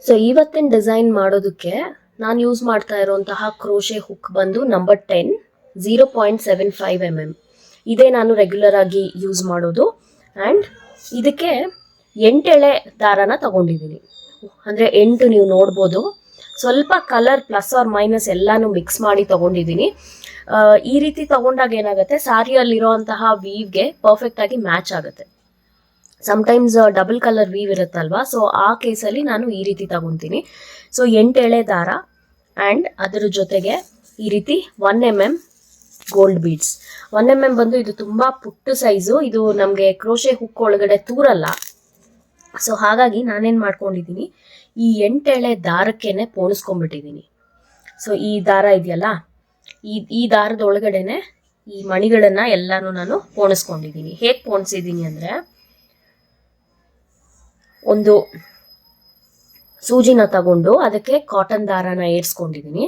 So ಇವತ್ತಿನ design ಮಾಡೋದಕ್ಕೆ ನಾನು ಯೂಸ್ ಮಾಡ್ತಾ ಇರುವಂತಹ ಕ್ರೋಶೆ ಹುಕ್ ಬಂದು ನಂಬರ್ 10 0.75 mm. ಇದೇ ನಾನು ರೆಗ್ಯುಲರ್ ಆಗಿ ಯೂಸ್ ಮಾಡೋದು. ಆ್ಯಂಡ್ ಇದಕ್ಕೆ 8 ಎಳೆ ದಾರನ ತಗೊಂಡಿದ್ದೀನಿ. ಅಂದರೆ 8 ನೀವು ನೋಡ್ಬೋದು. ಸ್ವಲ್ಪ ಕಲರ್ ಪ್ಲಸ್ ಆರ್ ಮೈನಸ್ ಎಲ್ಲಾನು ಮಿಕ್ಸ್ ಮಾಡಿ ತಗೊಂಡಿದ್ದೀನಿ. ಈ ರೀತಿ ತಗೊಂಡಾಗ ಏನಾಗುತ್ತೆ, ಸಾರಿಯಲ್ಲಿರೋಂತಹ ವೀವ್ಗೆ ಪರ್ಫೆಕ್ಟ್ ಆಗಿ ಮ್ಯಾಚ್ ಆಗುತ್ತೆ. ಸಮ್ಟೈಮ್ಸ್ ಡಬಲ್ ಕಲರ್ ವೀವ್ ಇರುತ್ತಲ್ವಾ, ಸೊ ಆ ಕೇಸಲ್ಲಿ ನಾನು ಈ ರೀತಿ ತಗೊತೀನಿ. ಸೊ 8 ಎಳೆ ದಾರ ಆ್ಯಂಡ್ ಅದರ ಜೊತೆಗೆ ಈ ರೀತಿ 1 mm ಗೋಲ್ಡ್ ಬೀಡ್ಸ್. 1 mm ಬಂದು ಇದು ತುಂಬ ಪುಟ್ಟ ಸೈಜು, ಇದು ನಮಗೆ ಕ್ರೋಶೆ ಹುಕ್ ಒಳಗಡೆ ತೂರಲ್ಲ. ಸೊ ಹಾಗಾಗಿ ನಾನೇನು ಮಾಡ್ಕೊಂಡಿದ್ದೀನಿ, ಈ 8 ಎಳೆ ದಾರಕ್ಕೇನೆ ಪೋಣಿಸ್ಕೊಂಡ್ಬಿಟ್ಟಿದ್ದೀನಿ. ಸೊ ಈ ದಾರ ಇದೆಯಲ್ಲ, ಈ ದಾರದ ಒಳಗಡೆನೆ ಈ ಮಣಿಗಳನ್ನ ಎಲ್ಲಾನು ನಾನು ಪೋಣಿಸ್ಕೊಂಡಿದ್ದೀನಿ. ಹೇಗೆ ಪೋಣಿಸಿದ್ದೀನಿ ಅಂದರೆ, ಒಂದು ಸೂಜಿನ ತಗೊಂಡು ಅದಕ್ಕೆ ಕಾಟನ್ ದಾರನ ಏರ್ಸ್ಕೊಂಡಿದ್ದೀನಿ.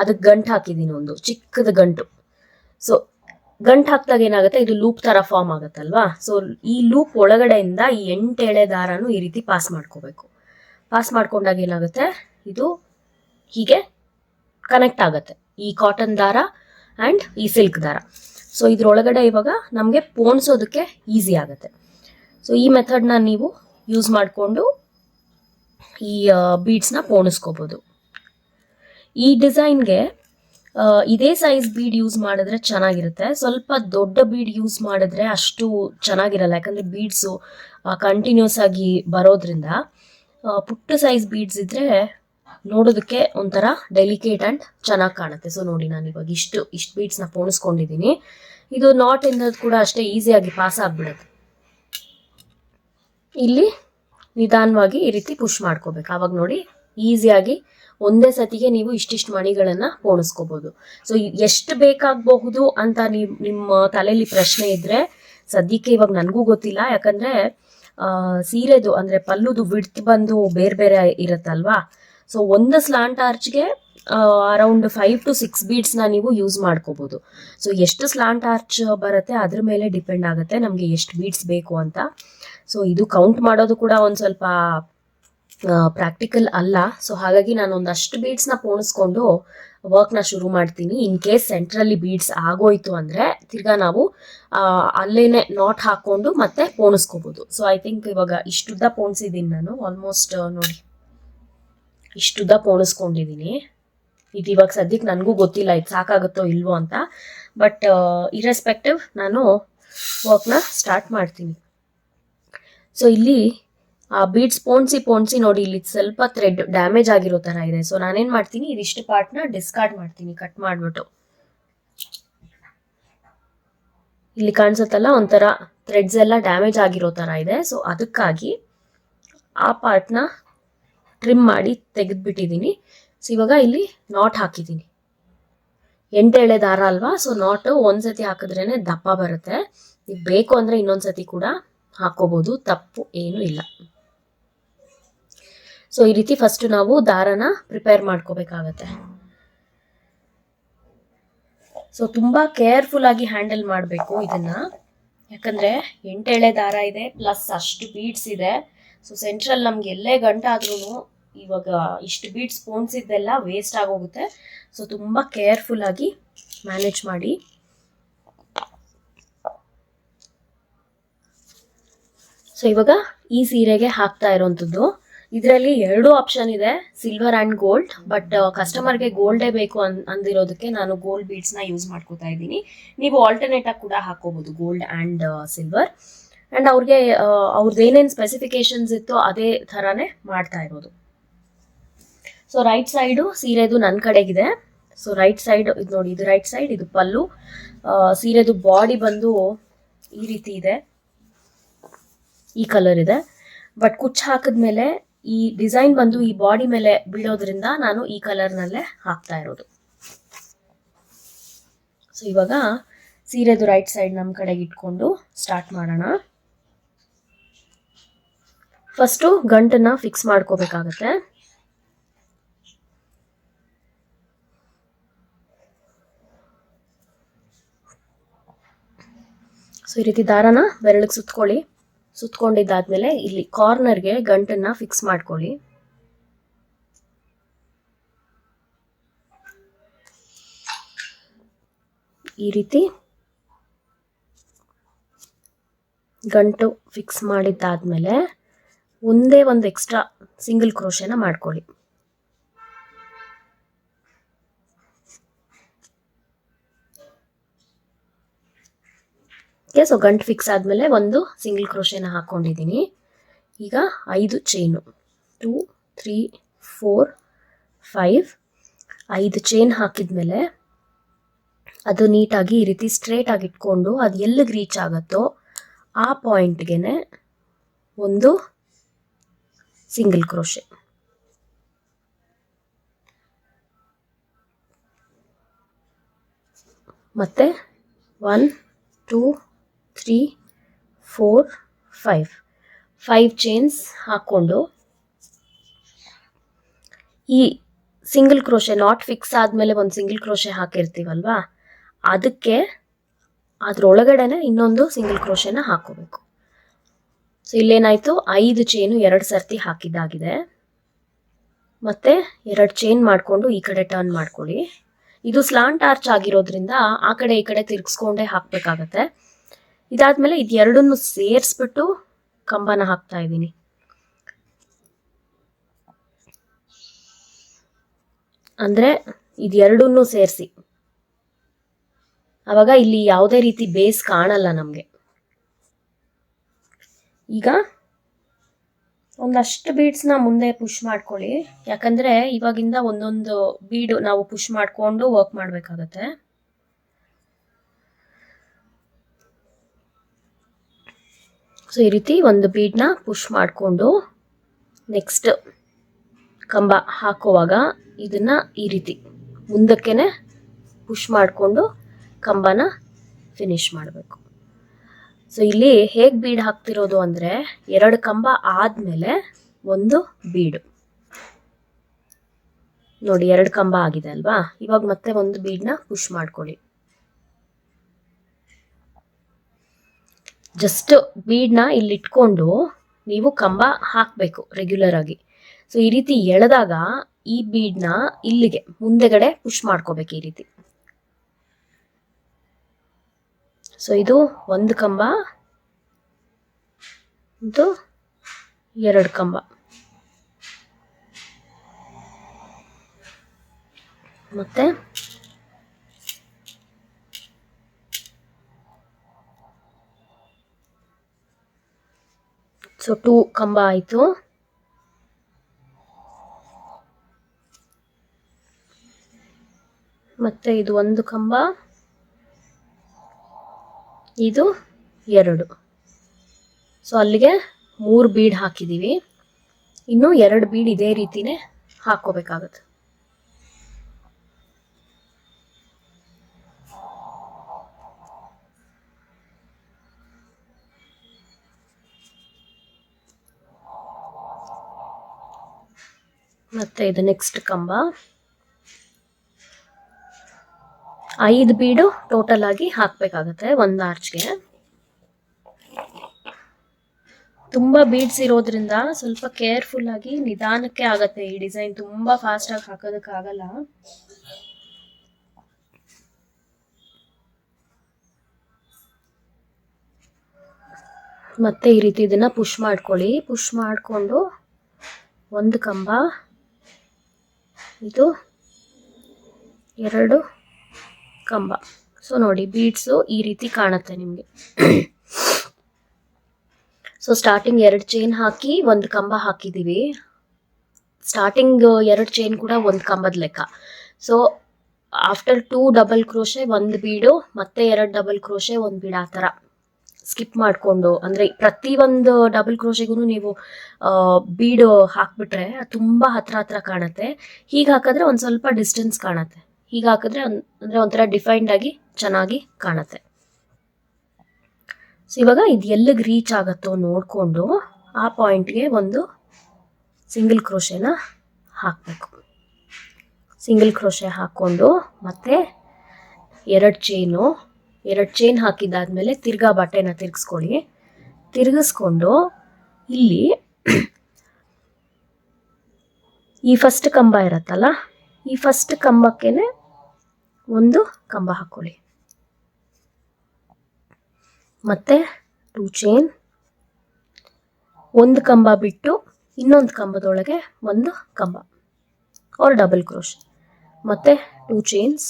ಅದಕ್ಕೆ ಗಂಟು ಹಾಕಿದ್ದೀನಿ, ಒಂದು ಚಿಕ್ಕದ ಗಂಟು. ಸೊ ಗಂಟು ಹಾಕಿದಾಗ ಏನಾಗುತ್ತೆ, ಇದು ಲೂಪ್ ಥರ ಫಾರ್ಮ್ ಆಗುತ್ತಲ್ವಾ. ಸೊ ಈ ಲೂಪ್ ಒಳಗಡೆಯಿಂದ ಈ 8 ಎಳೆ ದಾರನು ಈ ರೀತಿ ಪಾಸ್ ಮಾಡ್ಕೋಬೇಕು. ಪಾಸ್ ಮಾಡ್ಕೊಂಡಾಗ ಏನಾಗುತ್ತೆ, ಇದು ಹೀಗೆ ಕನೆಕ್ಟ್ ಆಗುತ್ತೆ, ಈ ಕಾಟನ್ ದಾರ ಆ್ಯಂಡ್ ಈ ಸಿಲ್ಕ್ ದಾರ. ಸೊ ಇದ್ರೊಳಗಡೆ ಇವಾಗ ನಮಗೆ ಪೋಣಿಸೋದಕ್ಕೆ ಈಸಿ ಆಗುತ್ತೆ. ಸೊ ಈ ಮೆಥಡ್ನ ನೀವು ಯೂಸ್ ಮಾಡಿಕೊಂಡು ಈ ಬೀಡ್ಸ್ನ ಪೋಣಿಸ್ಕೋಬೋದು. ಈ ಡಿಸೈನ್ಗೆ ಇದೇ ಸೈಜ್ ಬೀಡ್ ಯೂಸ್ ಮಾಡಿದ್ರೆ ಚೆನ್ನಾಗಿರುತ್ತೆ. ಸ್ವಲ್ಪ ದೊಡ್ಡ ಬೀಡ್ ಯೂಸ್ ಮಾಡಿದ್ರೆ ಅಷ್ಟು ಚೆನ್ನಾಗಿರಲ್ಲ, ಯಾಕಂದರೆ ಬೀಡ್ಸು ಕಂಟಿನ್ಯೂಸ್ ಆಗಿ ಬರೋದ್ರಿಂದ. ಪುಟ್ಟ ಸೈಜ್ ಬೀಡ್ಸ್ ಇದ್ದರೆ ನೋಡೋದಕ್ಕೆ ಒಂಥರ ಡೆಲಿಕೇಟ್ ಆ್ಯಂಡ್ ಚೆನ್ನಾಗಿ ಕಾಣುತ್ತೆ. ಸೊ ನೋಡಿ, ನಾನು ಇವಾಗ ಇಷ್ಟು ಬೀಡ್ಸ್ನ ಪೋಣಿಸ್ಕೊಂಡಿದ್ದೀನಿ. ಇದು ನಾಟ್ ಎನ್ನೋದು ಕೂಡ ಅಷ್ಟೇ ಈಸಿಯಾಗಿ ಪಾಸ್ ಆಗಿಬಿಡುತ್ತೆ. ಇಲ್ಲಿ ನಿಧಾನವಾಗಿ ಈ ರೀತಿ ಪುಷ್ ಮಾಡ್ಕೋಬೇಕು. ಆವಾಗ ನೋಡಿ ಈಸಿಯಾಗಿ ಒಂದೇ ಸತಿಗೆ ನೀವು ಇಷ್ಟಿಷ್ಟು ಮಣಿಗಳನ್ನು ಪೋಣಿಸ್ಕೋಬೋದು. ಸೊ ಎಷ್ಟು ಬೇಕಾಗಬಹುದು ಅಂತ ನಿಮ್ಮ ತಲೆಯಲ್ಲಿ ಪ್ರಶ್ನೆ ಇದ್ದರೆ, ಸದ್ಯಕ್ಕೆ ಇವಾಗ ನನಗೂ ಗೊತ್ತಿಲ್ಲ, ಯಾಕಂದರೆ ಸೀರೆದು ಅಂದರೆ ಪಲ್ಲುದು ವಿಡ್ತ್ ಬಂದು ಬೇರೆ ಬೇರೆ ಇರುತ್ತಲ್ವಾ. ಸೊ ಒಂದು ಸ್ಲಾಂಟ್ ಆರ್ಚ್ಗೆ ಅರೌಂಡ್ 5 to 6 ಬೀಡ್ಸ್ನ ನೀವು ಯೂಸ್ ಮಾಡ್ಕೋಬೋದು. ಸೊ ಎಷ್ಟು ಸ್ಲಾಂಟ್ ಆರ್ಚ್ ಬರುತ್ತೆ ಅದ್ರ ಮೇಲೆ ಡಿಪೆಂಡ್ ಆಗುತ್ತೆ ನಮಗೆ ಎಷ್ಟು ಬೀಡ್ಸ್ ಬೇಕು ಅಂತ. ಸೊ ಇದು ಕೌಂಟ್ ಮಾಡೋದು ಕೂಡ ಒಂದು ಸ್ವಲ್ಪ ಪ್ರಾಕ್ಟಿಕಲ್ ಅಲ್ಲ. ಸೊ ಹಾಗಾಗಿ ನಾನು ಒಂದಷ್ಟು ಬೀಡ್ಸ್ನ ಪೋಣಿಸ್ಕೊಂಡು ವರ್ಕ್ನ ಶುರು ಮಾಡ್ತೀನಿ. ಇನ್ ಕೇಸ್ ಸೆಂಟ್ರಲ್ಲಿ ಬೀಡ್ಸ್ ಆಗೋಯ್ತು ಅಂದರೆ ತಿರ್ಗಾ ನಾವು ಅಲ್ಲೇನೆ ನಾಟ್ ಹಾಕ್ಕೊಂಡು ಮತ್ತೆ ಪೋಣಿಸ್ಕೋಬೋದು. ಸೊ ಐ ಥಿಂಕ್ ಇವಾಗ ಇಷ್ಟುದ್ದ ಪೋಣಿಸಿದ್ದೀನಿ ನಾನು. ಆಲ್ಮೋಸ್ಟ್ ನೋಡಿ ಇಷ್ಟುದ್ದ ಪೋಣಿಸ್ಕೊಂಡಿದ್ದೀನಿ. ಇದು ಇವಾಗ ಸದ್ಯಕ್ಕೆ ನನಗೂ ಗೊತ್ತಿಲ್ಲ ಇದು ಸಾಕಾಗುತ್ತೋ ಇಲ್ವೋ ಅಂತ. ಬಟ್ ಇರೆಸ್ಪೆಕ್ಟಿವ್ ನಾನು ವರ್ಕ್ನ ಸ್ಟಾರ್ಟ್ ಮಾಡ್ತೀನಿ. ಸೊ ಇಲ್ಲಿ ಆ ಬೀಡ್ಸ್ ಪೋಣಿಸಿ ನೋಡಿ, ಇಲ್ಲಿ ಸ್ವಲ್ಪ ಥ್ರೆಡ್ ಡ್ಯಾಮೇಜ್ ಆಗಿರೋ ಥರ ಇದೆ. ಸೊ ನಾನೇನು ಮಾಡ್ತೀನಿ, ಇದಿಷ್ಟು ಪಾರ್ಟ್ನ ಡಿಸ್ಕಾರ್ಡ್ ಮಾಡ್ತೀನಿ, ಕಟ್ ಮಾಡಿಬಿಟ್ಟು. ಇಲ್ಲಿ ಕಾಣಿಸುತ್ತಲ್ಲ ಒಂಥರ ಥ್ರೆಡ್ಸ್ ಎಲ್ಲ ಡ್ಯಾಮೇಜ್ ಆಗಿರೋ ಥರ ಇದೆ. ಸೊ ಅದಕ್ಕಾಗಿ ಆ ಪಾರ್ಟ್ನ ಟ್ರಿಮ್ ಮಾಡಿ ತೆಗೆದುಬಿಟ್ಟಿದ್ದೀನಿ. ಸೊ ಇವಾಗ ಇಲ್ಲಿ ನಾಟ್ ಹಾಕಿದ್ದೀನಿ. 8 ಎಳೆ ದಾರ ಅಲ್ವಾ, ಸೊ ನಾಟು ಒಂದ್ಸತಿ ಹಾಕಿದ್ರೇ ದಪ್ಪ ಬರುತ್ತೆ. ಈಗ ಬೇಕು ಅಂದರೆ ಇನ್ನೊಂದ್ಸತಿ ಕೂಡ ಹಾಕೋಬೋದು, ತಪ್ಪು ಏನೂ ಇಲ್ಲ. ಸೊ ಈ ರೀತಿ ಫಸ್ಟ್ ನಾವು ದಾರನ ಪ್ರಿಪೇರ್ ಮಾಡ್ಕೋಬೇಕಾಗತ್ತೆ. ಸೊ ತುಂಬ ಕೇರ್ಫುಲ್ ಆಗಿ ಹ್ಯಾಂಡಲ್ ಮಾಡಬೇಕು ಇದನ್ನ, ಯಾಕಂದರೆ 8 ಎಳೆ ದಾರ ಇದೆ ಪ್ಲಸ್ ಅಷ್ಟು ಬೀಡ್ಸ್ ಇದೆ. ಸೊ ಸೆಂಟ್ರಲ್ ನಮ್ಗೆ ಎಲ್ಲೇ ಗಂಟಾದ್ರೂ ಇವಾಗ ಇಷ್ಟು ಬೀಡ್ಸ್ ಪೋಣಿಸಿದ್ದೆಲ್ಲ ವೇಸ್ಟ್ ಆಗೋಗುತ್ತೆ. ಸೊ ತುಂಬ ಕೇರ್ಫುಲ್ ಆಗಿ ಮ್ಯಾನೇಜ್ ಮಾಡಿ. ಸೊ ಇವಾಗ ಈ ಸೀರೆಗೆ ಹಾಕ್ತಾ ಇರೋಂಥದ್ದು, ಇದರಲ್ಲಿ 2 ಆಪ್ಷನ್ ಇದೆ, ಸಿಲ್ವರ್ ಆ್ಯಂಡ್ ಗೋಲ್ಡ್. ಬಟ್ ಕಸ್ಟಮರ್ಗೆ ಗೋಲ್ಡೇ ಬೇಕು ಅಂದಿರೋದಕ್ಕೆ ನಾನು ಗೋಲ್ಡ್ ಬೀಡ್ಸ್ನ ಯೂಸ್ ಮಾಡ್ಕೋತಾ ಇದ್ದೀನಿ. ನೀವು ಆಲ್ಟರ್ನೇಟಾಗಿ ಕೂಡ ಹಾಕೋಬೋದು, ಗೋಲ್ಡ್ ಆ್ಯಂಡ್ ಸಿಲ್ವರ್. ಆ್ಯಂಡ್ ಅವ್ರದ್ದು ಏನೇನು ಸ್ಪೆಸಿಫಿಕೇಶನ್ಸ್ ಇತ್ತು ಅದೇ ಥರನೇ ಮಾಡ್ತಾ ಇರೋದು. ಸೊ ರೈಟ್ ಸೈಡು ಸೀರೆದು ನನ್ನ ಕಡೆಗಿದೆ. ಸೊ ರೈಟ್ ಸೈಡ್ ಇದು ನೋಡಿ, ಇದು ರೈಟ್ ಸೈಡ್, ಇದು ಪಲ್ಲು. ಸೀರೆದು ಬಾಡಿ ಬಂದು ಈ ರೀತಿ ಇದೆ, ಈ ಕಲರ್ ಇದೆ. ಬಟ್ ಕುಚ್ಚು ಹಾಕಿದ್ಮೇಲೆ ಈ ಡಿಸೈನ್ ಬಂದು ಈ ಬಾಡಿ ಮೇಲೆ ಬೀಳೋದ್ರಿಂದ ನಾನು ಈ ಕಲರ್ನಲ್ಲೇ ಹಾಕ್ತಾ ಇರೋದು. ಸೊ ಇವಾಗ ಸೀರೆದು ರೈಟ್ ಸೈಡ್ ನಮ್ಮ ಕಡೆಗೆ ಇಟ್ಕೊಂಡು ಸ್ಟಾರ್ಟ್ ಮಾಡೋಣ. ಫಸ್ಟು ಗಂಟನ್ನ ಫಿಕ್ಸ್ ಮಾಡ್ಕೋಬೇಕಾಗತ್ತೆ. ಸೊ ಈ ರೀತಿ ದಾರನ ಬೆರಳಿಗೆ ಸುತ್ಕೊಂಡಿದ್ದಾದ್ಮೇಲೆ ಇಲ್ಲಿ ಕಾರ್ನರ್ಗೆ ಗಂಟನ್ನ ಫಿಕ್ಸ್ ಮಾಡ್ಕೊಳ್ಳಿ. ಈ ರೀತಿ ಗಂಟು ಫಿಕ್ಸ್ ಮಾಡಿದ್ದಾದ್ಮೇಲೆ ಒಂದೇ ಒಂದು ಎಕ್ಸ್ಟ್ರಾ ಸಿಂಗಲ್ ಕ್ರೋಶೆನ ಮಾಡ್ಕೊಳ್ಳಿ. ಸೊ ಗಂಟು ಫಿಕ್ಸ್ ಆದಮೇಲೆ ಒಂದು ಸಿಂಗಲ್ ಕ್ರೋಶೆನ ಹಾಕ್ಕೊಂಡಿದ್ದೀನಿ. ಈಗ 5 ಚೈನು 2 3 4 5 5 ಚೈನ್ ಹಾಕಿದ್ಮೇಲೆ ಅದು ನೀಟಾಗಿ ಈ ರೀತಿ ಸ್ಟ್ರೇಟ್ ಆಗಿ ಇಟ್ಕೊಂಡು ಅದು ಎಲ್ಲಿಗೆ ರೀಚ್ ಆಗುತ್ತೋ ಆ ಪಾಯಿಂಟ್ಗೆ ಒಂದು ಸಿಂಗಲ್ ಕ್ರೋಶೆ. ಮತ್ತೆ 1 2 3 4 5 ಚೈನ್ಸ್ ಹಾಕ್ಕೊಂಡು ಈ ಸಿಂಗಲ್ ಕ್ರೋಶೆ ನಾಟ್ ಫಿಕ್ಸ್ ಆದಮೇಲೆ ಒಂದು ಸಿಂಗಲ್ ಕ್ರೋಶೆ ಹಾಕಿರ್ತೀವಲ್ವಾ, ಅದಕ್ಕೆ ಅದರೊಳಗಡೆನೆ ಇನ್ನೊಂದು ಸಿಂಗಲ್ ಕ್ರೋಶೆನ ಹಾಕೋಬೇಕು. ಸೊ ಇಲ್ಲೇನಾಯಿತು, 5 ಚೈನು 2 ಸರ್ತಿ ಹಾಕಿದ್ದಾಗಿದೆ. ಮತ್ತೆ 2 ಚೈನ್ ಮಾಡಿಕೊಂಡು ಈ ಕಡೆ ಟರ್ನ್ ಮಾಡ್ಕೊಳ್ಳಿ. ಇದು ಸ್ಲಾಂಟ್ ಆರ್ಚ್ ಆಗಿರೋದ್ರಿಂದ ಆ ಕಡೆ ಈ ಕಡೆ ತಿರ್ಗಿಸ್ಕೊಂಡೇ ಹಾಕಬೇಕಾಗತ್ತೆ. ಇದಾದ್ಮೇಲೆ ಇದೆರಡನ್ನು ಸೇರಿಸ್ಬಿಟ್ಟು ಕಂಬನ ಹಾಕ್ತಾ ಇದ್ದೀನಿ. ಅಂದರೆ ಇದೆರಡನ್ನೂ ಸೇರಿಸಿ, ಆವಾಗ ಇಲ್ಲಿ ಯಾವುದೇ ರೀತಿ ಬೇಸ್ ಕಾಣಲ್ಲ ನಮಗೆ. ಈಗ ಒಂದಷ್ಟು ಬೀಡ್ಸ್ನ ಮುಂದೆ ಪುಷ್ ಮಾಡ್ಕೊಳ್ಳಿ, ಯಾಕಂದರೆ ಇವಾಗಿಂದ ಒಂದೊಂದು ಬೀಡು ನಾವು ಪುಷ್ ಮಾಡಿಕೊಂಡು ವರ್ಕ್ ಮಾಡಬೇಕಾಗತ್ತೆ. ಸೊ ಈ ರೀತಿ ಒಂದು ಬೀಡ್ನ ಪುಷ್ ಮಾಡಿಕೊಂಡು ನೆಕ್ಸ್ಟ್ ಕಂಬ ಹಾಕುವಾಗ ಇದನ್ನು ಈ ರೀತಿ ಮುಂದಕ್ಕೆ ಪುಷ್ ಮಾಡಿಕೊಂಡು ಕಂಬನ ಫಿನಿಶ್ ಮಾಡಬೇಕು. ಸೊ ಇಲ್ಲಿ ಹೇಗೆ ಬೀಡ್ ಹಾಕ್ತಿರೋದು ಅಂದರೆ 2 ಕಂಬ ಆದಮೇಲೆ ಒಂದು ಬೀಡು. ನೋಡಿ 2 ಕಂಬ ಆಗಿದೆ ಅಲ್ವಾ, ಇವಾಗ ಮತ್ತೆ ಒಂದು ಬೀಡ್ನ ಪುಷ್ ಮಾಡ್ಕೊಳ್ಳಿ. ಜಸ್ಟ್ ಬೀಡ್ನ ಇಲ್ಲಿ ಇಟ್ಕೊಂಡು ನೀವು ಕಂಬ ಹಾಕಬೇಕು ರೆಗ್ಯುಲರ್ ಆಗಿ. ಸೊ ಈ ರೀತಿ ಎಳೆದಾಗ ಈ ಬೀಡ್ನ ಇಲ್ಲಿಗೆ ಮುಂದೆಗಡೆ ಪುಷ್ ಮಾಡ್ಕೋಬೇಕು ಈ ರೀತಿ. ಸೊ ಇದು ಒಂದು ಕಂಬ, ಇದು 2 ಕಂಬ. ಮತ್ತೆ ಸೊ 2 ಕಂಬ ಆಯಿತು. ಮತ್ತೆ ಇದು 1 ಕಂಬ, ಇದು 2. ಸೊ ಅಲ್ಲಿಗೆ 3 ಬೀಡ್ ಹಾಕಿದ್ದೀವಿ. ಇನ್ನು 2 ಬೀಡ್ ಇದೇ ರೀತಿನೇ ಹಾಕೋಬೇಕಾಗತ್ತೆ. ಮತ್ತೆ ಇದು ನೆಕ್ಸ್ಟ್ ಕಂಬ. 5 ಬೀಡು ಟೋಟಲ್ ಆಗಿ ಹಾಕಬೇಕಾಗತ್ತೆ ಒಂದು ಆರ್ಚ್ಗೆ. ತುಂಬ ಬೀಡ್ಸ್ ಇರೋದ್ರಿಂದ ಸ್ವಲ್ಪ ಕೇರ್ಫುಲ್ ಆಗಿ ನಿಧಾನಕ್ಕೆ ಆಗತ್ತೆ ಈ ಡಿಸೈನ್. ತುಂಬ ಫಾಸ್ಟ್ ಆಗಿ ಹಾಕೋದಕ್ಕಾಗಲ್ಲ. ಮತ್ತೆ ಈ ರೀತಿ ಇದನ್ನ ಪುಷ್ ಮಾಡ್ಕೊಳ್ಳಿ. ಪುಷ್ ಮಾಡಿಕೊಂಡು ಒಂದು ಕಂಬ, ಇದು 2 ಕಂಬ. ಸೊ ನೋಡಿ ಬೀಡ್ಸು ಈ ರೀತಿ ಕಾಣುತ್ತೆ ನಿಮಗೆ. ಸೊ ಸ್ಟಾರ್ಟಿಂಗ್ 2 ಚೈನ್ ಹಾಕಿ 1 ಕಂಬ ಹಾಕಿದ್ದೀವಿ. ಸ್ಟಾರ್ಟಿಂಗ್ 2 ಚೈನ್ ಕೂಡ 1 ಕಂಬದ ಲೆಕ್ಕ. ಸೊ ಆಫ್ಟರ್ 2 ಡಬಲ್ ಕ್ರೋಶೆ 1 ಬೀಡು, ಮತ್ತೆ 2 ಡಬಲ್ ಕ್ರೋಶೆ 1 ಬೀಡು, ಆ ಥರ ಸ್ಕಿಪ್ ಮಾಡಿಕೊಂಡು, ಅಂದರೆ ಪ್ರತಿ ಒಂದು ಡಬಲ್ ಕ್ರೋಶೆಗೂ ನೀವು ಬೀಡು ಹಾಕ್ಬಿಟ್ರೆ ತುಂಬ ಹತ್ರ ಕಾಣುತ್ತೆ. ಹೀಗೆ ಹಾಕಿದ್ರೆ ಒಂದು ಸ್ವಲ್ಪ ಡಿಸ್ಟೆನ್ಸ್ ಕಾಣುತ್ತೆ. ಹೀಗೆ ಹಾಕಿದ್ರೆ ಅಂದರೆ ಒಂಥರ ಡಿಫೈನ್ಡ್ ಆಗಿ ಚೆನ್ನಾಗಿ ಕಾಣುತ್ತೆ. ಸೊ ಇವಾಗ ಇದು ಎಲ್ಲಿಗೆ ರೀಚ್ ಆಗುತ್ತೋ ನೋಡಿಕೊಂಡು ಆ ಪಾಯಿಂಟ್ಗೆ ಒಂದು ಸಿಂಗಲ್ ಕ್ರೋಶೆನ ಹಾಕಬೇಕು. ಸಿಂಗಲ್ ಕ್ರೋಶೆ ಹಾಕ್ಕೊಂಡು ಮತ್ತೆ 2 ಚೈನ್ ಹಾಕಿದ್ದಾದ್ಮೇಲೆ ತಿರ್ಗಾ ಬಟ್ಟೆನ ತಿರ್ಗಿಸ್ಕೊಳ್ಳಿ. ತಿರ್ಗಿಸ್ಕೊಂಡು ಇಲ್ಲಿ ಈ ಫಸ್ಟ್ ಕಂಬ ಇರುತ್ತಲ್ಲ, ಈ ಫಸ್ಟ್ ಕಂಬಕ್ಕೆ ಒಂದು ಕಂಬ ಹಾಕ್ಕೊಳ್ಳಿ. ಮತ್ತು 2 ಚೈನ್, ಒಂದು ಕಂಬ ಬಿಟ್ಟು ಇನ್ನೊಂದು ಕಂಬದೊಳಗೆ ಒಂದು ಕಂಬ ಆರ್ ಡಬಲ್ ಕ್ರೋಶ್, ಮತ್ತು 2 ಚೈನ್ಸ್,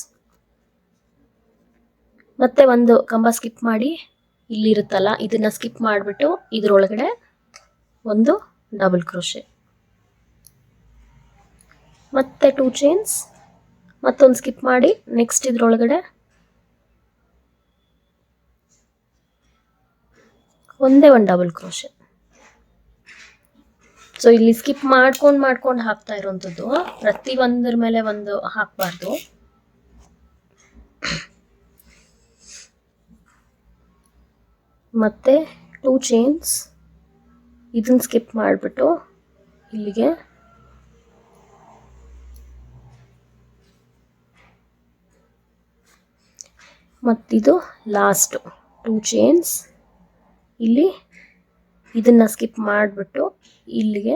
ಮತ್ತೆ ಒಂದು ಕಂಬ ಸ್ಕಿಪ್ ಮಾಡಿ ಇಲ್ಲಿರುತ್ತಲ್ಲ ಇದನ್ನು ಸ್ಕಿಪ್ ಮಾಡಿಬಿಟ್ಟು ಇದರೊಳಗಡೆ ಒಂದು ಡಬಲ್ ಕ್ರೋಶೆ, ಮತ್ತೆ 2 ಚೈನ್ಸ್, ಮತ್ತೊಂದು ಸ್ಕಿಪ್ ಮಾಡಿ ನೆಕ್ಸ್ಟ್ ಇದರೊಳಗಡೆ ಒಂದೇ ಒಂದು ಡಬಲ್ ಕ್ರೋಶೆ. ಸೊ ಇಲ್ಲಿ ಸ್ಕಿಪ್ ಮಾಡ್ಕೊಂಡು ಹಾಕ್ತಾ ಇರೋವಂಥದ್ದು, ಪ್ರತಿ ಒಂದರ ಮೇಲೆ ಒಂದು ಹಾಕಬಾರ್ದು. ಮತ್ತೆ 2 ಚೈನ್ಸ್, ಇದನ್ನ ಸ್ಕಿಪ್ ಮಾಡಿಬಿಟ್ಟು ಇಲ್ಲಿಗೆ ಮತ್ತಿದು ಲಾಸ್ಟು 2 ಚೈನ್ಸ್, ಇಲ್ಲಿ ಇದನ್ನು ಸ್ಕಿಪ್ ಮಾಡಿಬಿಟ್ಟು ಇಲ್ಲಿಗೆ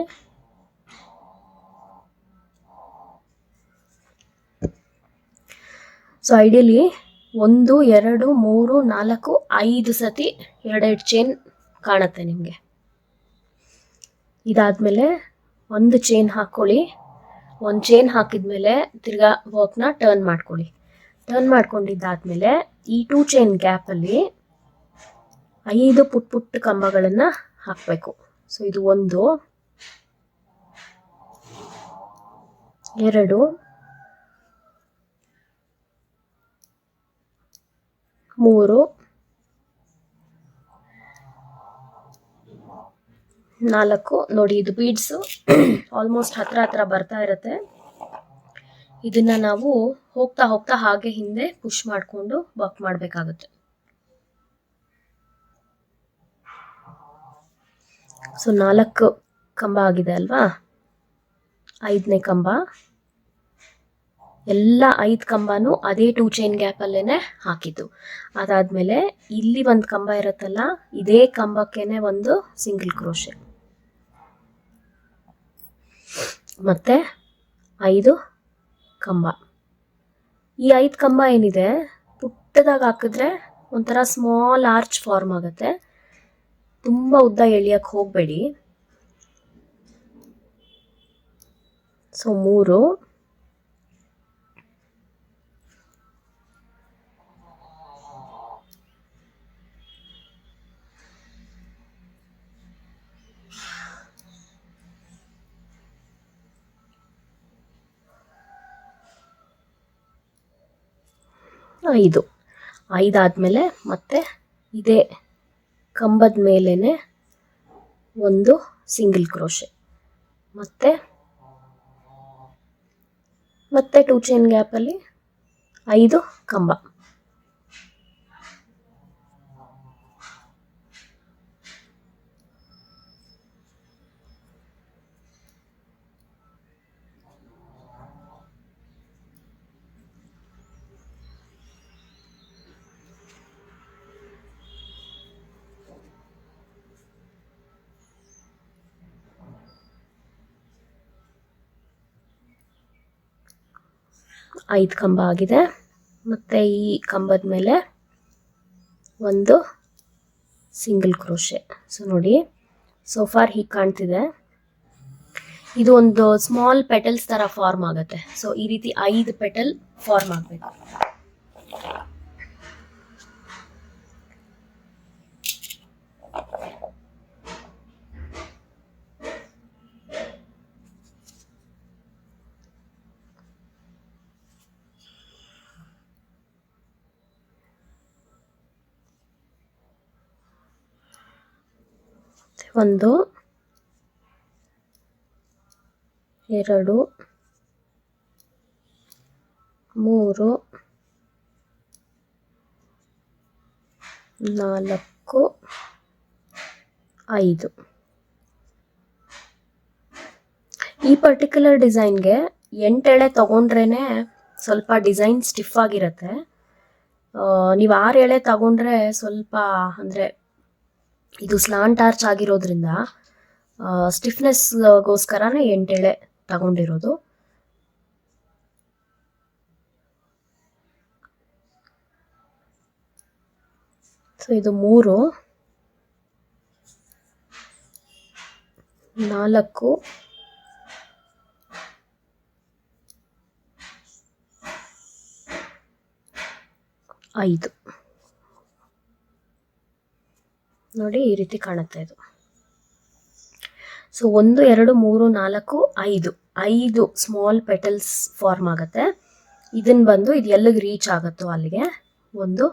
ಸೊ ಐಡಿಯಲಿ 1 2 3 4 5 ಸತಿ ಎರಡೆರಡು ಚೈನ್ ಕಾಣುತ್ತೆ ನಿಮಗೆ. ಇದಾದಮೇಲೆ ಒಂದು ಚೈನ್ ಹಾಕ್ಕೊಳ್ಳಿ, ಒಂದು ಚೈನ್ ಹಾಕಿದ್ಮೇಲೆ ತಿರ್ಗಾ ವರ್ಕ್ನ ಟರ್ನ್ ಮಾಡ್ಕೊಳ್ಳಿ. ಟರ್ನ್ ಮಾಡ್ಕೊಂಡಿದ್ದಾದಮೇಲೆ ಈ 2 ಚೈನ್ ಗ್ಯಾಪಲ್ಲಿ 5 ಪುಟ್ಟ ಪುಟ್ಟ ಕಂಬಗಳನ್ನು ಹಾಕಬೇಕು. ಸೊ ಇದು 1 2 3 4 ನೋಡಿ, ಇದು ಬೀಡ್ಸು ಆಲ್ಮೋಸ್ಟ್ ಹತ್ರ ಬರ್ತಾ ಇರುತ್ತೆ. ಇದನ್ನು ನಾವು ಹೋಗ್ತಾ ಹೋಗ್ತಾ ಹಾಗೆ ಹಿಂದೆ ಪುಷ್ ಮಾಡಿಕೊಂಡು ವರ್ಕ್ ಮಾಡಬೇಕಾಗುತ್ತೆ. ಸೊ 4 ಕಂಬ ಆಗಿದೆ ಅಲ್ವಾ, 5ನೇ ಕಂಬ, ಎಲ್ಲ 5 ಕಂಬನೂ ಅದೇ 2 ಚೈನ್ ಗ್ಯಾಪಲ್ಲೇ ಹಾಕಿದ್ದು. ಅದಾದಮೇಲೆ ಇಲ್ಲಿ ಒಂದು ಕಂಬ ಇರುತ್ತಲ್ಲ, ಇದೇ ಕಂಬಕ್ಕೇನೆ ಒಂದು ಸಿಂಗಲ್ ಕ್ರೋಶೆ, ಮತ್ತು 5 ಕಂಬ. ಈ 5 ಕಂಬ ಏನಿದೆ ಪುಟ್ಟದಾಗಿ ಹಾಕಿದ್ರೆ ಒಂಥರ ಸ್ಮಾಲ್ ಆರ್ಚ್ ಫಾರ್ಮ್ ಆಗುತ್ತೆ. ತುಂಬ ಉದ್ದ ಎಳಿಯಕ್ಕೆ ಹೋಗಬೇಡಿ. ಸೊ 3 5 ಆದಮೇಲೆ ಮತ್ತೆ ಇದೇ ಕಂಬದ ಮೇಲೇ ಒಂದು ಸಿಂಗಲ್ ಕ್ರೋಶೆ, ಮತ್ತೆ 2 ಚೈನ್ ಗ್ಯಾಪಲ್ಲಿ 5 ಕಂಬ. ಐದು ಕಂಬ ಆಗಿದೆ. ಮತ್ತು ಈ ಕಂಬದ ಮೇಲೆ ಒಂದು ಸಿಂಗಲ್ ಕ್ರೋಶೆ. ಸೊ ನೋಡಿ, ಸೋಫಾರ್ ಹೀಗೆ ಕಾಣ್ತಿದೆ. ಇದು ಒಂದು ಸ್ಮಾಲ್ ಪೆಟಲ್ಸ್ ಥರ ಫಾರ್ಮ್ ಆಗುತ್ತೆ. ಸೊ ಈ ರೀತಿ 5 ಪೆಟಲ್ ಫಾರ್ಮ್ ಆಗಬೇಕು. ಒಂದು 2 3 4 5. ಈ ಪರ್ಟಿಕ್ಯುಲರ್ ಡಿಸೈನ್ಗೆ 8 ಎಳೆ ತಗೊಂಡ್ರೇನೆ ಸ್ವಲ್ಪ ಡಿಸೈನ್ ಸ್ಟಿಫ್ ಆಗಿರುತ್ತೆ. ನೀವು 6 ಎಳೆ ತಗೊಂಡ್ರೆ ಸ್ವಲ್ಪ ಅಂದರೆ ಇದು ಸ್ಲಾಂಟ್ ಆರ್ಚ್ ಆಗಿರೋದ್ರಿಂದ ಸ್ಟಿಫ್ನೆಸ್ಗೋಸ್ಕರನೇ 8 ಎಳೆ ತಗೊಂಡಿರೋದು. ಸೊ ಇದು 3 4 5 ನೋಡಿ ಈ ರೀತಿ ಕಾಣುತ್ತೆ ಇದು. ಸೊ 1 2 3 4 5 ಸ್ಮಾಲ್ ಪೆಟಲ್ಸ್ ಫಾರ್ಮ್ ಆಗುತ್ತೆ. ಇದನ್ನ ಬಂದು ಇದು ಎಲ್ಲಿಗೆ ರೀಚ್ ಆಗುತ್ತೋ ಅಲ್ಲಿಗೆ ಒಂದು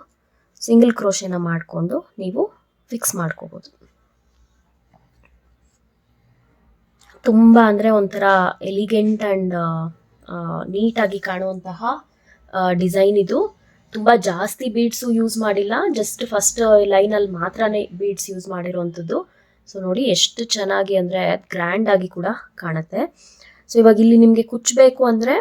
ಸಿಂಗಲ್ ಕ್ರೋಶೆನ ಮಾಡಿಕೊಂಡು ನೀವು ಫಿಕ್ಸ್ ಮಾಡ್ಕೋಬೋದು. ತುಂಬ ಅಂದರೆ ಒಂಥರ ಎಲಿಗೆಂಟ್ ಆ್ಯಂಡ್ ನೀಟಾಗಿ ಕಾಣುವಂತಹ ಡಿಸೈನ್ ಇದು. ತುಂಬ ಜಾಸ್ತಿ ಬೀಡ್ಸು ಯೂಸ್ ಮಾಡಿಲ್ಲ, ಜಸ್ಟ್ ಫಸ್ಟ್ ಲೈನಲ್ಲಿ ಮಾತ್ರನೇ ಬೀಡ್ಸ್ ಯೂಸ್ ಮಾಡಿರೋವಂಥದ್ದು. ಸೊ ನೋಡಿ ಎಷ್ಟು ಚೆನ್ನಾಗಿ ಅಂದರೆ ಗ್ರ್ಯಾಂಡಾಗಿ ಕೂಡ ಕಾಣುತ್ತೆ. ಸೊ ಇವಾಗ ಇಲ್ಲಿ ನಿಮಗೆ ಕುಚ್ಚಬೇಕು ಅಂದರೆ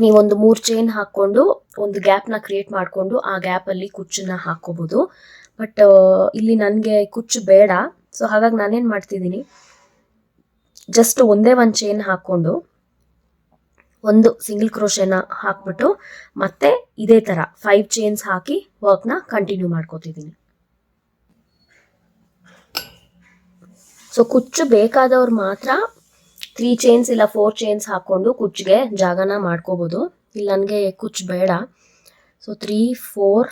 ನೀವೊಂದು 3 ಚೈನ್ ಹಾಕ್ಕೊಂಡು ಒಂದು ಗ್ಯಾಪ್ನ ಕ್ರಿಯೇಟ್ ಮಾಡಿಕೊಂಡು ಆ ಗ್ಯಾಪಲ್ಲಿ ಕುಚ್ಚನ್ನ ಹಾಕ್ಕೋಬೋದು. ಬಟ್ ಇಲ್ಲಿ ನನಗೆ ಕುಚ್ಚು ಬೇಡ. ಸೊ ಹಾಗಾಗಿ ನಾನೇನು ಮಾಡ್ತಿದ್ದೀನಿ, ಜಸ್ಟ್ ಒಂದೇ ಒಂದು ಚೈನ್ ಹಾಕ್ಕೊಂಡು ಒಂದು ಸಿಂಗಲ್ ಕ್ರೋಶೆನ ಹಾಕ್ಬಿಟ್ಟು ಮತ್ತೆ ಇದೇ ಥರ 5 ಚೈನ್ಸ್ ಹಾಕಿ ವರ್ಕ್ನ ಕಂಟಿನ್ಯೂ ಮಾಡ್ಕೋತಿದ್ದೀನಿ. ಸೊ ಕುಚ್ಚು ಬೇಕಾದವ್ರು ಮಾತ್ರ 3 ಚೈನ್ಸ್ ಇಲ್ಲ 4 ಚೈನ್ಸ್ ಹಾಕ್ಕೊಂಡು ಕುಚ್ಚಿಗೆ ಜಾಗನ ಮಾಡ್ಕೋಬೋದು. ಇಲ್ಲಿ ನನಗೆ ಕುಚ್ಚು ಬೇಡ. ಸೊ 3 4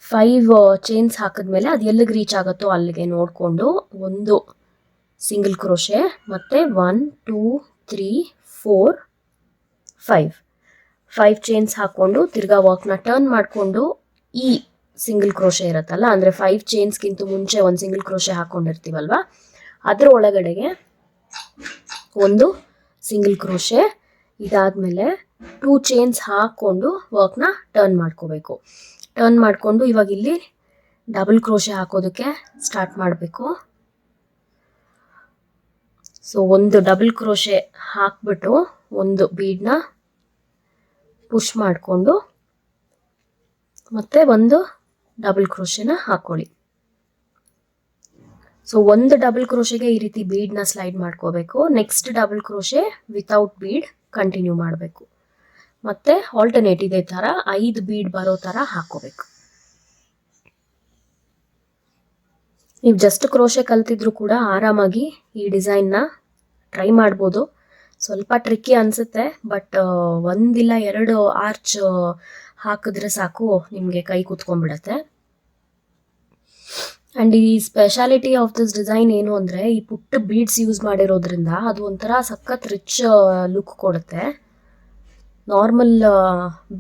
5 ಚೈನ್ಸ್ ಹಾಕಿದ್ಮೇಲೆ ಅದು ಎಲ್ಲಿಗೆ ರೀಚ್ ಆಗುತ್ತೋ ಅಲ್ಲಿಗೆ ನೋಡಿಕೊಂಡು ಒಂದು ಸಿಂಗಲ್ ಕ್ರೋಶೆ ಮತ್ತು 1 2 3 4 5 ಚೈನ್ಸ್ ಹಾಕ್ಕೊಂಡು ತಿರ್ಗಾ ವರ್ಕ್ನ ಟರ್ನ್ ಮಾಡಿಕೊಂಡು ಈ ಸಿಂಗಲ್ ಕ್ರೋಶೆ ಇರುತ್ತಲ್ಲ, ಅಂದರೆ 5 ಚೈನ್ಸ್ಗಿಂತ ಮುಂಚೆ ಒಂದು ಸಿಂಗಲ್ ಕ್ರೋಶೆ ಹಾಕ್ಕೊಂಡಿರ್ತೀವಲ್ವ, ಅದರ ಒಳಗಡೆಗೆ ಒಂದು ಸಿಂಗಲ್ ಕ್ರೋಶೆ. ಇದಾದಮೇಲೆ 2 ಚೈನ್ಸ್ ಹಾಕ್ಕೊಂಡು ವರ್ಕ್ನ ಟರ್ನ್ ಮಾಡ್ಕೋಬೇಕು. ಟರ್ನ್ ಮಾಡಿಕೊಂಡು ಇವಾಗ ಇಲ್ಲಿ ಡಬಲ್ ಕ್ರೋಶೆ ಹಾಕೋದಕ್ಕೆ ಸ್ಟಾರ್ಟ್ ಮಾಡಬೇಕು. ಸೊ ಒಂದು ಡಬಲ್ ಕ್ರೋಶೆ ಹಾಕ್ಬಿಟ್ಟು ಒಂದು ಬೀಡ್ನ ಪುಷ್ ಮಾಡಿಕೊಂಡು ಮತ್ತೆ ಒಂದು ಡಬಲ್ ಕ್ರೋಶೆನ ಹಾಕೊಳ್ಳಿ. ಸೊ ಒಂದು ಡಬಲ್ ಕ್ರೋಶೆಗೆ ಈ ರೀತಿ ಬೀಡ್ನ ಸ್ಲೈಡ್ ಮಾಡ್ಕೋಬೇಕು. Next double crochet without bead continue ಮಾಡಬೇಕು. ಮತ್ತೆ ಆಲ್ಟರ್ನೇಟ್ ಇದೇ ಥರ 5 ಬೀಡ್ ಬರೋ ಥರ ಹಾಕೋಬೇಕು. ನೀವು ಜಸ್ಟ್ ಕ್ರೋಶೆ ಕಲ್ತಿದ್ರು ಕೂಡ ಆರಾಮಾಗಿ ಈ ಡಿಸೈನ್ನ ಟ್ರೈ ಮಾಡ್ಬೋದು. ಸ್ವಲ್ಪ ಟ್ರಿಕ್ಕಿ ಅನಿಸುತ್ತೆ, ಬಟ್ 1 ಇಲ್ಲ 2 ಆರ್ಚ್ ಹಾಕಿದ್ರೆ ಸಾಕು ನಿಮಗೆ ಕೈ ಕೂತ್ಕೊಂಡ್ಬಿಡತ್ತೆ. ಆ್ಯಂಡ್ ಈ ಸ್ಪೆಷಾಲಿಟಿ ಆಫ್ ದಿಸ್ ಡಿಸೈನ್ ಏನು ಅಂದರೆ ಈ ಪುಟ್ಟ ಬೀಡ್ಸ್ ಯೂಸ್ ಮಾಡಿರೋದ್ರಿಂದ ಅದು ಒಂಥರ ಸಖತ್ ರಿಚ್ ಲುಕ್ ಕೊಡುತ್ತೆ. ನಾರ್ಮಲ್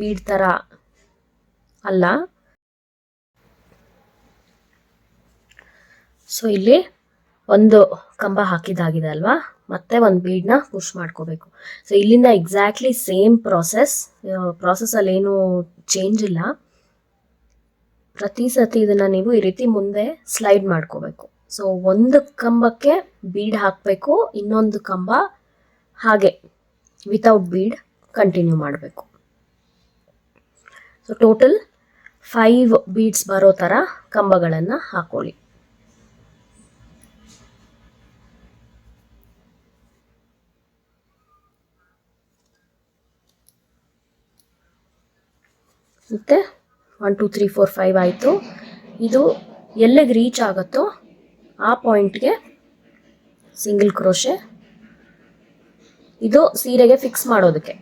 ಬೀಡ್ ಥರ ಅಲ್ಲ. ಸೊ ಇಲ್ಲಿ ಒಂದು ಕಂಬ ಹಾಕಿದಾಗಿದೆ ಅಲ್ವಾ, ಮತ್ತೆ ಒಂದು ಬೀಡ್ನ ಪುಷ್ ಮಾಡ್ಕೋಬೇಕು. ಸೊ ಇಲ್ಲಿಂದ ಎಕ್ಸಾಕ್ಟ್ಲಿ ಸೇಮ್ ಪ್ರಾಸೆಸ್ಸಲ್ಲಿ ಏನು ಚೇಂಜ್ ಇಲ್ಲ. ಪ್ರತಿ ಸತಿ ಇದನ್ನು ನೀವು ಈ ರೀತಿ ಮುಂದೆ ಸ್ಲೈಡ್ ಮಾಡ್ಕೋಬೇಕು. ಸೊ ಒಂದು ಕಂಬಕ್ಕೆ ಬೀಡ್ ಹಾಕಬೇಕು, ಇನ್ನೊಂದು ಕಂಬ ಹಾಗೆ ವಿತೌಟ್ ಬೀಡ್ ಕಂಟಿನ್ಯೂ ಮಾಡಬೇಕು. ಸೊ ಟೋಟಲ್ 5 ಬೀಡ್ಸ್ ಬರೋ ಥರ ಕಂಬಗಳನ್ನು ಹಾಕೊಳ್ಳಿ. ಮತ್ತು 1 2 3 4 5 ಆಯಿತು. ಇದು ಎಲ್ಲಿಗೆ ರೀಚ್ ಆಗುತ್ತೋ ಆ ಪಾಯಿಂಟ್ಗೆ ಸಿಂಗಲ್ ಕ್ರೋಶೆ, ಇದು ಸೀರೆಗೆ ಫಿಕ್ಸ್ ಮಾಡೋದಕ್ಕೆ.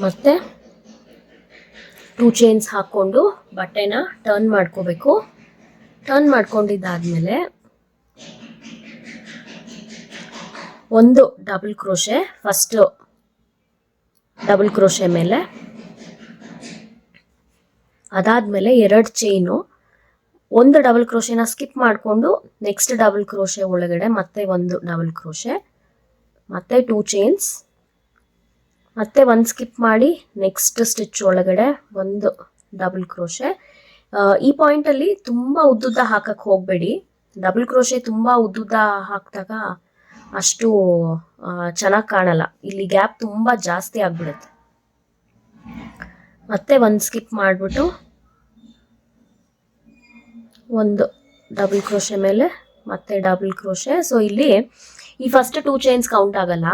ಮತ್ತೆ 2 ಚೈನ್ಸ್ ಹಾಕ್ಕೊಂಡು ಬಟ್ಟೆನ ಟರ್ನ್ ಮಾಡ್ಕೋಬೇಕು. ಟರ್ನ್ ಮಾಡ್ಕೊಂಡಿದ್ದಾದಮೇಲೆ ಒಂದು double crochet, first double crochet ಮೇಲೆ, ಅದಾದಮೇಲೆ 2 ಚೈನು, ಒಂದು ಡಬಲ್ ಕ್ರೋಶೆನ ಸ್ಕಿಪ್ ಮಾಡಿಕೊಂಡು ನೆಕ್ಸ್ಟ್ ಡಬಲ್ ಕ್ರೋಶೆ ಒಳಗಡೆ ಮತ್ತೆ ಒಂದು ಡಬಲ್ ಕ್ರೋಶೆ, ಮತ್ತೆ 2 ಚೈನ್ಸ್, ಮತ್ತೆ ಒಂದು ಸ್ಕಿಪ್ ಮಾಡಿ ನೆಕ್ಸ್ಟ್ ಸ್ಟಿಚ್ ಒಳಗಡೆ ಒಂದು ಡಬಲ್ ಕ್ರೋಶೆ. ಈ ಪಾಯಿಂಟಲ್ಲಿ ತುಂಬ ಉದ್ದುದ್ದ ಹಾಕಕ್ಕೆ ಹೋಗಬೇಡಿ. ಡಬಲ್ ಕ್ರೋಶೆ ತುಂಬ ಉದ್ದುದ್ದ ಹಾಕಿದಾಗ ಅಷ್ಟು ಚೆನ್ನಾಗಿ ಕಾಣಲ್ಲ. ಇಲ್ಲಿ ಗ್ಯಾಪ್ ತುಂಬ ಜಾಸ್ತಿ ಆಗಿಬಿಡುತ್ತೆ. ಮತ್ತೆ ಒಂದು ಸ್ಕಿಪ್ ಮಾಡಿಬಿಟ್ಟು ಒಂದು ಡಬಲ್ ಕ್ರೋಶೆ ಮೇಲೆ ಮತ್ತೆ ಡಬಲ್ ಕ್ರೋಶೆ. ಸೊ ಇಲ್ಲಿ ಈ ಫಸ್ಟ್ 2 ಚೈನ್ಸ್ ಕೌಂಟ್ ಆಗಲ್ಲ.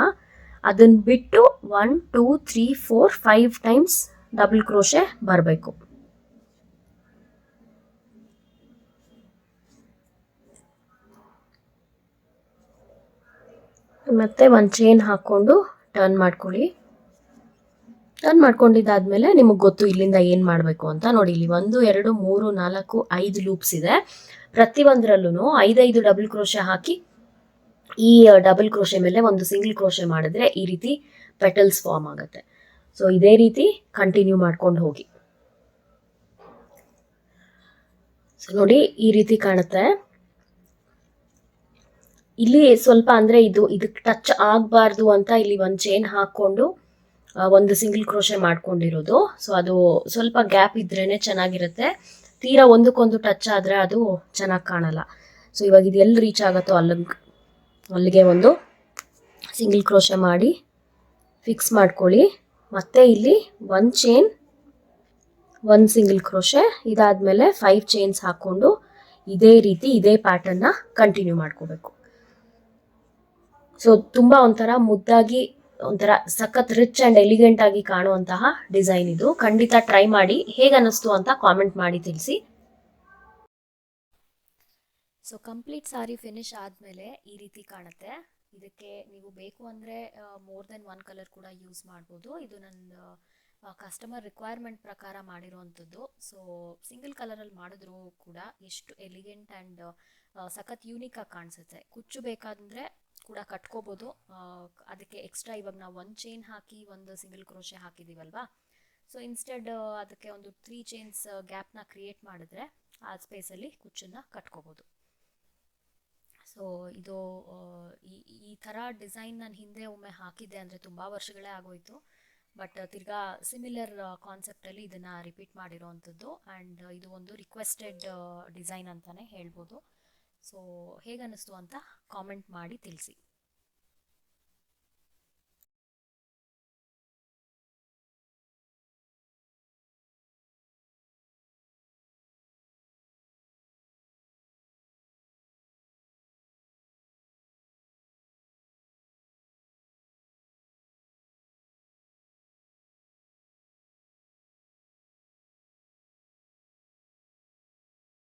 ಅದನ್ನ ಬಿಟ್ಟು 1 2 3 4 5 ಟೈಮ್ಸ್ ಡಬಲ್ ಕ್ರೋಶೆ ಬರಬೇಕು. ಮತ್ತೆ ಒಂದು ಚೈನ್ ಹಾಕ್ಕೊಂಡು ಟರ್ನ್ ಮಾಡ್ಕೊಳ್ಳಿ. ಟರ್ನ್ ಮಾಡ್ಕೊಂಡಿದ್ದಾದ್ಮೇಲೆ ನಿಮಗೆ ಗೊತ್ತು ಇಲ್ಲಿಂದ ಏನು ಮಾಡಬೇಕು ಅಂತ. ನೋಡಿ, ಇಲ್ಲಿ 1 2 3 4 5 ಲೂಪ್ಸ್ ಇದೆ. ಪ್ರತಿಯೊಂದರಲ್ಲೂ 5 ಡಬಲ್ ಕ್ರೋಶೆ ಹಾಕಿ ಈ ಡಬಲ್ ಕ್ರೋಶೆ ಮೇಲೆ ಒಂದು ಸಿಂಗಲ್ ಕ್ರೋಶೆ ಮಾಡಿದ್ರೆ ಈ ರೀತಿ ಪೆಟಲ್ಸ್ ಫಾರ್ಮ್ ಆಗುತ್ತೆ. ಸೊ ಇದೇ ರೀತಿ ಕಂಟಿನ್ಯೂ ಮಾಡ್ಕೊಂಡು ಹೋಗಿ. ಸೊ ನೋಡಿ, ಈ ರೀತಿ ಕಾಣುತ್ತೆ. ಇಲ್ಲಿ ಸ್ವಲ್ಪ ಅಂದರೆ ಇದಕ್ಕೆ ಟಚ್ ಆಗಬಾರ್ದು ಅಂತ ಇಲ್ಲಿ ಒಂದು ಚೈನ್ ಹಾಕ್ಕೊಂಡು ಒಂದು ಸಿಂಗಲ್ ಕ್ರೋಶೆ ಮಾಡ್ಕೊಂಡಿರೋದು. ಸೊ ಅದು ಸ್ವಲ್ಪ ಗ್ಯಾಪ್ ಇದ್ರೇ ಚೆನ್ನಾಗಿರುತ್ತೆ. ತೀರಾ ಒಂದಕ್ಕೊಂದು ಟಚ್ ಆದರೆ ಅದು ಚೆನ್ನಾಗಿ ಕಾಣಲ್ಲ. ಸೊ ಇವಾಗ ಇದು ಎಲ್ಲಿ ರೀಚ್ ಆಗುತ್ತೋ ಅಲ್ಲಿಗೆ ಒಂದು ಸಿಂಗಲ್ ಕ್ರೋಶೆ ಮಾಡಿ ಫಿಕ್ಸ್ ಮಾಡ್ಕೊಳ್ಳಿ. ಮತ್ತೆ ಇಲ್ಲಿ ಒಂದು ಚೈನ್, ಒಂದು ಸಿಂಗಲ್ ಕ್ರೋಶೆ, ಇದಾದಮೇಲೆ 5 ಚೈನ್ಸ್ ಹಾಕ್ಕೊಂಡು ಇದೇ ರೀತಿ ಇದೇ ಪ್ಯಾಟರ್ನ್ನ ಕಂಟಿನ್ಯೂ ಮಾಡ್ಕೋಬೇಕು. ಸೊ ತುಂಬ ಒಂಥರ ಮುದ್ದಾಗಿ, ಒಂಥರ ಸಖತ್ ರಿಚ್ ಆ್ಯಂಡ್ ಎಲಿಗೆಂಟ್ ಆಗಿ ಕಾಣುವಂತಹ ಡಿಸೈನ್ ಇದು. ಖಂಡಿತ ಟ್ರೈ ಮಾಡಿ, ಹೇಗೆ ಅನ್ನಿಸ್ತು ಅಂತ ಕಾಮೆಂಟ್ ಮಾಡಿ ತಿಳಿಸಿ. ಸೊ ಕಂಪ್ಲೀಟ್ ಸಾರಿ ಫಿನಿಶ್ ಆದಮೇಲೆ ಈ ರೀತಿ ಕಾಣುತ್ತೆ. ಇದಕ್ಕೆ ನೀವು ಬೇಕು ಅಂದರೆ ಮೋರ್ ದೆನ್ 1 ಕಲರ್ ಕೂಡ ಯೂಸ್ ಮಾಡ್ಬೋದು. ಇದು ನನ್ನ ಕಸ್ಟಮರ್ ರಿಕ್ವೈರ್ಮೆಂಟ್ ಪ್ರಕಾರ ಮಾಡಿರೋವಂಥದ್ದು. ಸೊ ಸಿಂಗಲ್ ಕಲರಲ್ಲಿ ಮಾಡಿದ್ರು ಕೂಡ ಎಷ್ಟು ಎಲಿಗೆಂಟ್ ಆ್ಯಂಡ್ ಸಖತ್ ಯೂನಿಕಾಗಿ ಕಾಣಿಸುತ್ತೆ. ಕುಚ್ಚು ಬೇಕಾದರೆ ಕೂಡ ಕಟ್ಕೋಬೋದು. ಅದಕ್ಕೆ ಎಕ್ಸ್ಟ್ರಾ ಇವಾಗ ನಾವು ಒಂದು ಚೈನ್ ಹಾಕಿ ಒಂದು ಸಿಂಗಲ್ ಕ್ರೋಶೆ ಹಾಕಿದ್ದೀವಲ್ವಾ, ಸೊ ಇನ್ಸ್ಟೆಡ್ ಅದಕ್ಕೆ ಒಂದು 3 ಚೈನ್ಸ್ ಗ್ಯಾಪ್ನ ಕ್ರಿಯೇಟ್ ಮಾಡಿದ್ರೆ ಆ ಸ್ಪೇಸಲ್ಲಿ ಕುಚ್ಚನ್ನು ಕಟ್ಕೋಬೋದು. ಸೊ ಇದು ಈ ಥರ ಡಿಸೈನ್ ನಾನು ಹಿಂದೆ ಒಮ್ಮೆ ಹಾಕಿದ್ದೆ, ಅಂದರೆ ತುಂಬ ವರ್ಷಗಳೇ ಆಗೋಯಿತು. ಬಟ್ ತಿರ್ಗಾ ಸಿಮಿಲರ್ ಕಾನ್ಸೆಪ್ಟಲ್ಲಿ ಇದನ್ನು ರಿಪೀಟ್ ಮಾಡಿರೋವಂಥದ್ದು. ಆ್ಯಂಡ್ ಇದು ಒಂದು ರಿಕ್ವೆಸ್ಟೆಡ್ ಡಿಸೈನ್ ಅಂತಲೇ ಹೇಳ್ಬೋದು. ಸೊ ಹೇಗನ್ನಿಸ್ತು ಅಂತ ಕಾಮೆಂಟ್ ಮಾಡಿ ತಿಳಿಸಿ.